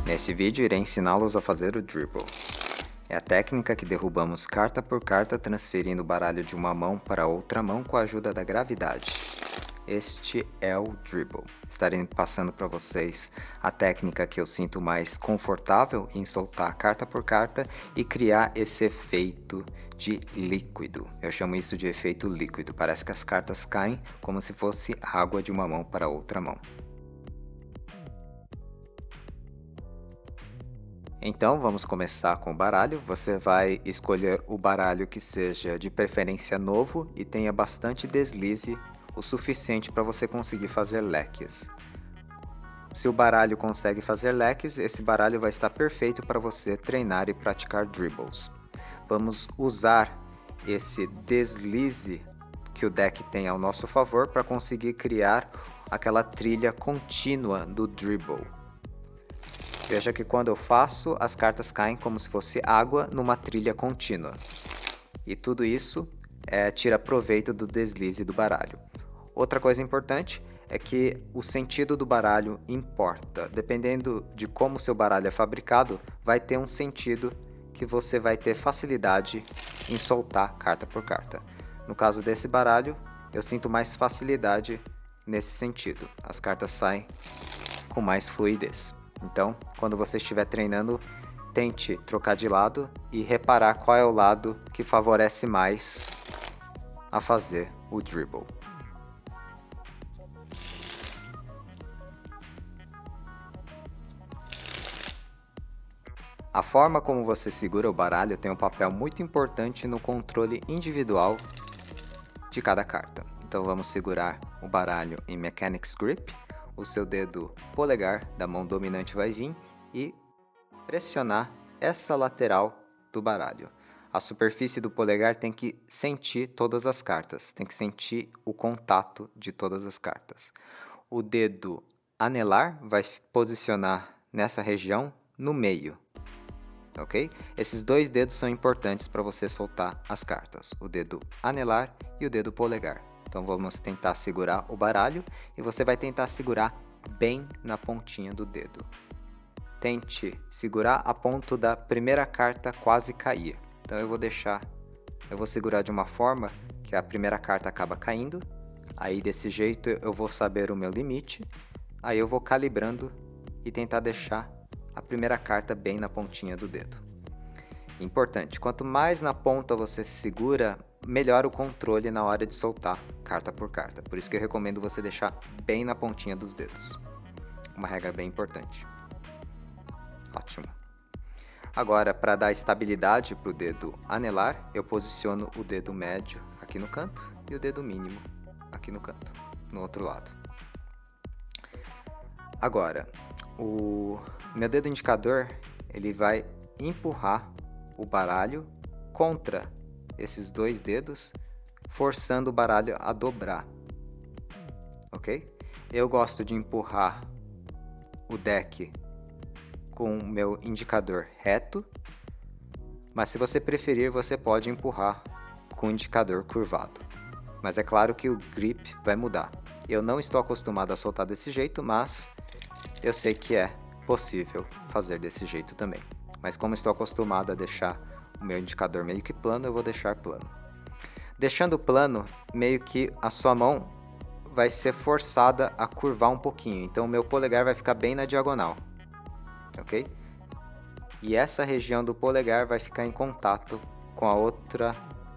Neste vídeo irei ensiná-los a fazer o dribble. É a técnica que derrubamos carta por carta, transferindo o baralho de uma mão para outra mão com a ajuda da gravidade. Este é o dribble. Estarei passando para vocês a técnica que eu sinto mais confortável em soltar carta por carta e criar esse efeito de líquido. Eu chamo isso de efeito líquido. Parece que as cartas caem como se fosse água de uma mão para outra mão. Então vamos começar com o baralho. Você vai escolher o baralho que seja de preferência novo e tenha bastante deslize, o suficiente para você conseguir fazer leques. Se o baralho consegue fazer leques, esse baralho vai estar perfeito para você treinar e praticar dribbles. Vamos usar esse deslize que o deck tem ao nosso favor para conseguir criar aquela trilha contínua do dribble. Veja que quando eu faço, as cartas caem como se fosse água numa trilha contínua. E tudo isso tira proveito do deslize do baralho. Outra coisa importante é que o sentido do baralho importa. Dependendo de como seu baralho é fabricado, vai ter um sentido que você vai ter facilidade em soltar carta por carta. No caso desse baralho, eu sinto mais facilidade nesse sentido. As cartas saem com mais fluidez. Então, quando você estiver treinando, tente trocar de lado e reparar qual é o lado que favorece mais a fazer o dribble. A forma como você segura o baralho tem um papel muito importante no controle individual de cada carta. Então vamos segurar o baralho em Mechanics Grip. O seu dedo polegar da mão dominante vai vir e pressionar essa lateral do baralho. A superfície do polegar tem que sentir todas as cartas, tem que sentir o contato de todas as cartas. O dedo anelar vai posicionar nessa região no meio, ok? Esses dois dedos são importantes para você soltar as cartas, o dedo anelar e o dedo polegar. Então vamos tentar segurar o baralho e você vai tentar segurar bem na pontinha do dedo. Tente segurar a ponto da primeira carta quase cair. Então eu vou segurar de uma forma que a primeira carta acaba caindo. Aí desse jeito eu vou saber o meu limite. Aí eu vou calibrando e tentar deixar a primeira carta bem na pontinha do dedo. Importante, quanto mais na ponta você segura, melhor o controle na hora de soltar carta por carta. Por isso que eu recomendo você deixar bem na pontinha dos dedos. Uma regra bem importante. Ótimo. Agora, para dar estabilidade para o dedo anelar, eu posiciono o dedo médio aqui no canto e o dedo mínimo aqui no canto, no outro lado. Agora, o meu dedo indicador, ele vai empurrar o baralho contra esses dois dedos, forçando o baralho a dobrar, ok? Eu gosto de empurrar o deck com o meu indicador reto, mas se você preferir, você pode empurrar com o indicador curvado. Mas é claro que o grip vai mudar. Eu não estou acostumado a soltar desse jeito, mas eu sei que é possível fazer desse jeito também. Mas como estou acostumado a deixar o meu indicador meio que plano, eu vou deixar plano. Deixando plano, meio que a sua mão vai ser forçada a curvar um pouquinho. Então o meu polegar vai ficar bem na diagonal, ok? E essa região do polegar vai ficar em contato com a outra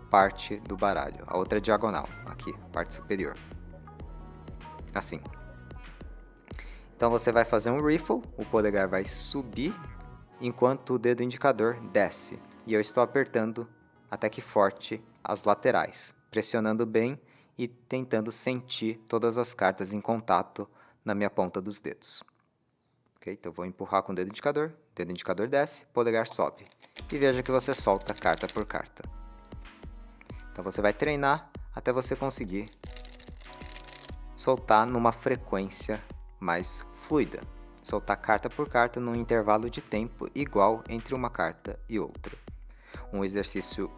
parte do baralho, a outra diagonal, aqui, parte superior. Assim. Então você vai fazer um riffle, o polegar vai subir, enquanto o dedo indicador desce. E eu estou apertando até que forte as laterais, pressionando bem e tentando sentir todas as cartas em contato na minha ponta dos dedos. Okay? Então eu vou empurrar com o dedo indicador desce, polegar sobe. E veja que você solta carta por carta. Então você vai treinar até você conseguir soltar numa frequência mais fluida. Soltar carta por carta num intervalo de tempo igual entre uma carta e outra. Um exercício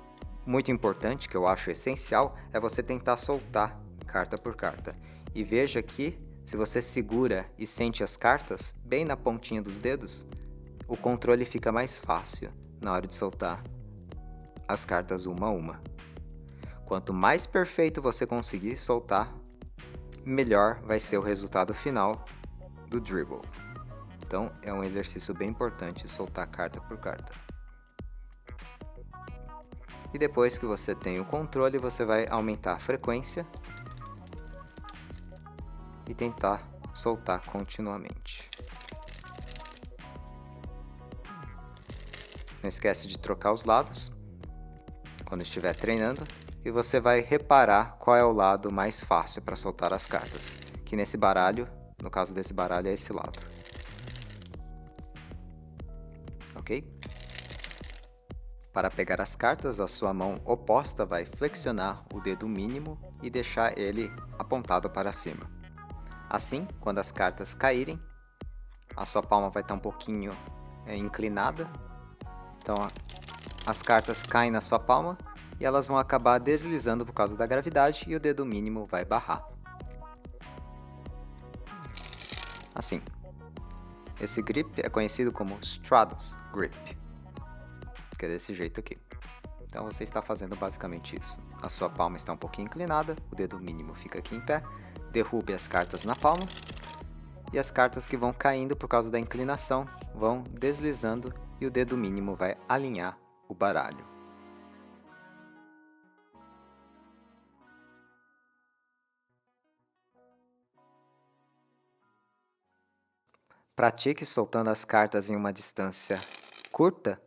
muito importante, que eu acho essencial, é você tentar soltar carta por carta. E veja que, se você segura e sente as cartas bem na pontinha dos dedos, o controle fica mais fácil na hora de soltar as cartas uma a uma. Quanto mais perfeito você conseguir soltar, melhor vai ser o resultado final do dribble. Então é um exercício bem importante soltar carta por carta. E depois que você tem o controle, você vai aumentar a frequência e tentar soltar continuamente. Não esquece de trocar os lados quando estiver treinando e você vai reparar qual é o lado mais fácil para soltar as cartas, que nesse baralho, no caso desse baralho, é esse lado. Ok? Para pegar as cartas, a sua mão oposta vai flexionar o dedo mínimo e deixar ele apontado para cima. Assim, quando as cartas caírem, a sua palma vai estar um pouquinho inclinada. Então, as cartas caem na sua palma e elas vão acabar deslizando por causa da gravidade e o dedo mínimo vai barrar. Assim. Esse grip é conhecido como Straddles Grip, que é desse jeito aqui. Então você está fazendo basicamente isso. A sua palma está um pouquinho inclinada, o dedo mínimo fica aqui em pé, derrube as cartas na palma e as cartas que vão caindo por causa da inclinação vão deslizando e o dedo mínimo vai alinhar o baralho. Pratique soltando as cartas em uma distância curta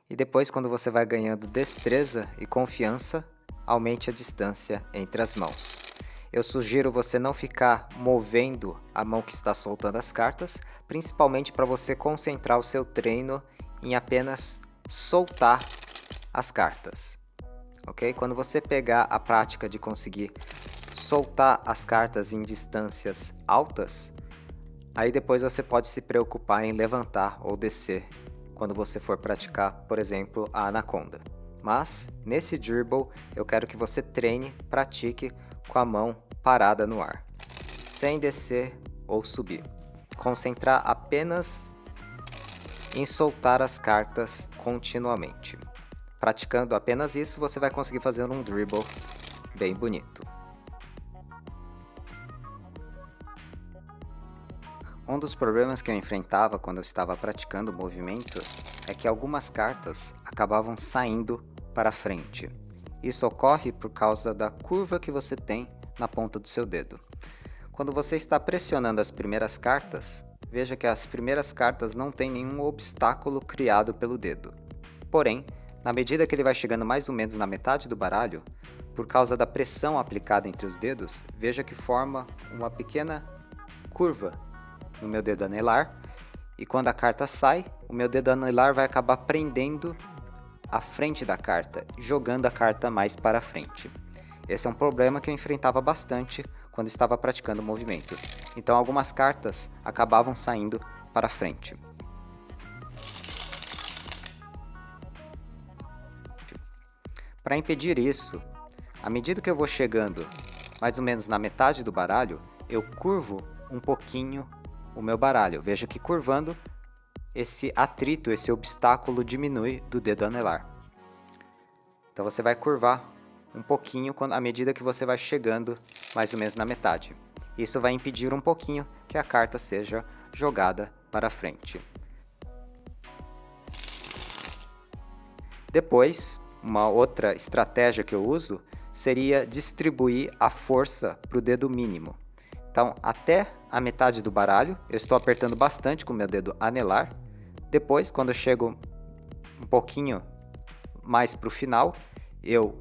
e depois, quando você vai ganhando destreza e confiança, aumente a distância entre as mãos. Eu sugiro você não ficar movendo a mão que está soltando as cartas, principalmente para você concentrar o seu treino em apenas soltar as cartas. Ok? Quando você pegar a prática de conseguir soltar as cartas em distâncias altas, aí depois você pode se preocupar em levantar ou descer quando você for praticar, por exemplo, a anaconda. Mas, nesse dribble, eu quero que você treine, pratique com a mão parada no ar, sem descer ou subir. Concentrar apenas em soltar as cartas continuamente. Praticando apenas isso, você vai conseguir fazer um dribble bem bonito. Um dos problemas que eu enfrentava quando eu estava praticando o movimento é que algumas cartas acabavam saindo para frente. Isso ocorre por causa da curva que você tem na ponta do seu dedo. Quando você está pressionando as primeiras cartas, veja que as primeiras cartas não têm nenhum obstáculo criado pelo dedo. Porém, na medida que ele vai chegando mais ou menos na metade do baralho, por causa da pressão aplicada entre os dedos, veja que forma uma pequena curva no meu dedo anelar, e quando a carta sai, o meu dedo anelar vai acabar prendendo a frente da carta, jogando a carta mais para frente. Esse é um problema que eu enfrentava bastante quando estava praticando o movimento. Então algumas cartas acabavam saindo para frente. Para impedir isso, à medida que eu vou chegando mais ou menos na metade do baralho, eu curvo um pouquinho o meu baralho. Veja que curvando, esse atrito, esse obstáculo diminui do dedo anelar. Então você vai curvar um pouquinho à medida que você vai chegando mais ou menos na metade. Isso vai impedir um pouquinho que a carta seja jogada para frente. Depois, uma outra estratégia que eu uso seria distribuir a força para o dedo mínimo. Então, até a metade do baralho, eu estou apertando bastante com o meu dedo anelar. Depois, quando eu chego um pouquinho mais para o final, eu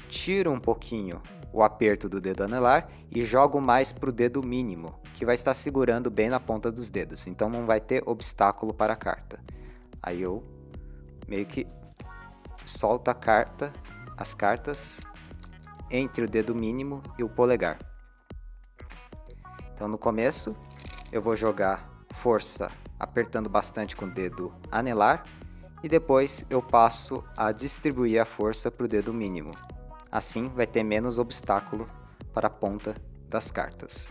tiro um pouquinho o aperto do dedo anelar e jogo mais para o dedo mínimo, que vai estar segurando bem na ponta dos dedos. Então, não vai ter obstáculo para a carta. Aí eu meio que solto as cartas entre o dedo mínimo e o polegar. Então, no começo, eu vou jogar força apertando bastante com o dedo anelar e depois eu passo a distribuir a força para o dedo mínimo. Assim, vai ter menos obstáculo para a ponta das cartas.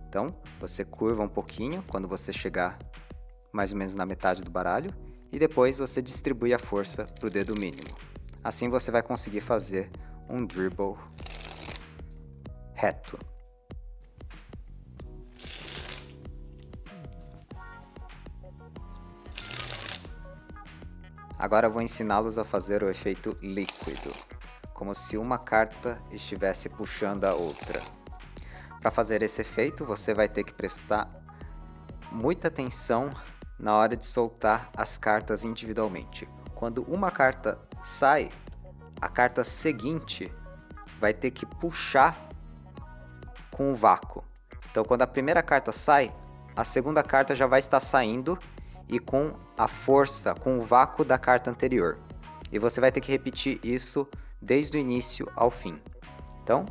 Então, você curva um pouquinho quando você chegar mais ou menos na metade do baralho, e depois você distribui a força para o dedo mínimo. Assim você vai conseguir fazer um dribble reto. Agora eu vou ensiná-los a fazer o efeito líquido, como se uma carta estivesse puxando a outra. Para fazer esse efeito, você vai ter que prestar muita atenção na hora de soltar as cartas individualmente. Quando uma carta sai, a carta seguinte vai ter que puxar com o vácuo. Então, quando a primeira carta sai, a segunda carta já vai estar saindo e com a força, com o vácuo da carta anterior. E você vai ter que repetir isso desde o início ao fim. Então,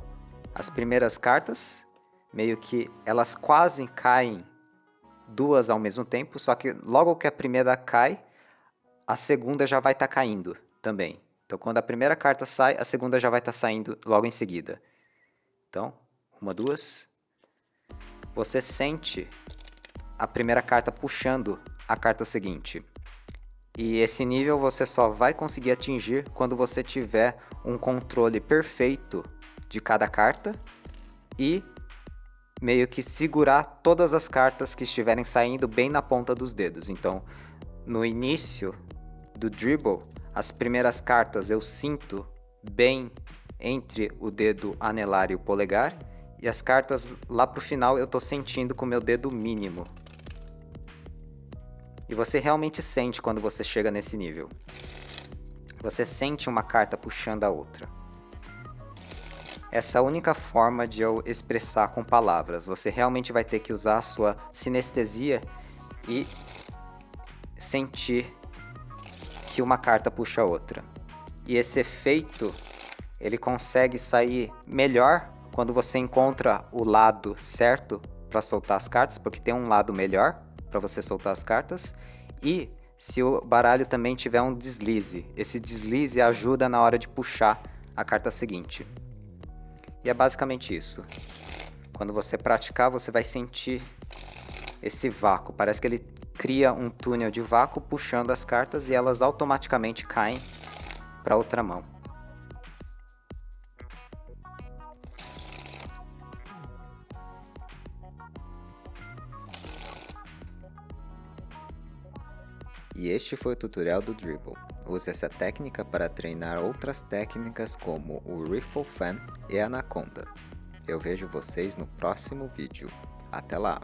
as primeiras cartas, meio que elas quase caem duas ao mesmo tempo, só que logo que a primeira cai, a segunda já vai estar caindo também. Então, quando a primeira carta sai, a segunda já vai estar saindo logo em seguida. Então, 1, 2. Você sente a primeira carta puxando a carta seguinte. E esse nível você só vai conseguir atingir quando você tiver um controle perfeito de cada carta e meio que segurar todas as cartas que estiverem saindo bem na ponta dos dedos. Então, no início do dribble, as primeiras cartas eu sinto bem entre o dedo anelar e o polegar, e as cartas lá pro final eu estou sentindo com o meu dedo mínimo. E você realmente sente quando você chega nesse nível. Você sente uma carta puxando a outra. Essa é a única forma de eu expressar com palavras. Você realmente vai ter que usar a sua sinestesia e sentir que uma carta puxa a outra. E esse efeito, ele consegue sair melhor quando você encontra o lado certo para soltar as cartas, porque tem um lado melhor para você soltar as cartas, e se o baralho também tiver um deslize. Esse deslize ajuda na hora de puxar a carta seguinte. E é basicamente isso. Quando você praticar, você vai sentir esse vácuo. Parece que ele cria um túnel de vácuo puxando as cartas e elas automaticamente caem para outra mão. E este foi o tutorial do Dribble. Use essa técnica para treinar outras técnicas como o Riffle Fan e a Anaconda. Eu vejo vocês no próximo vídeo. Até lá!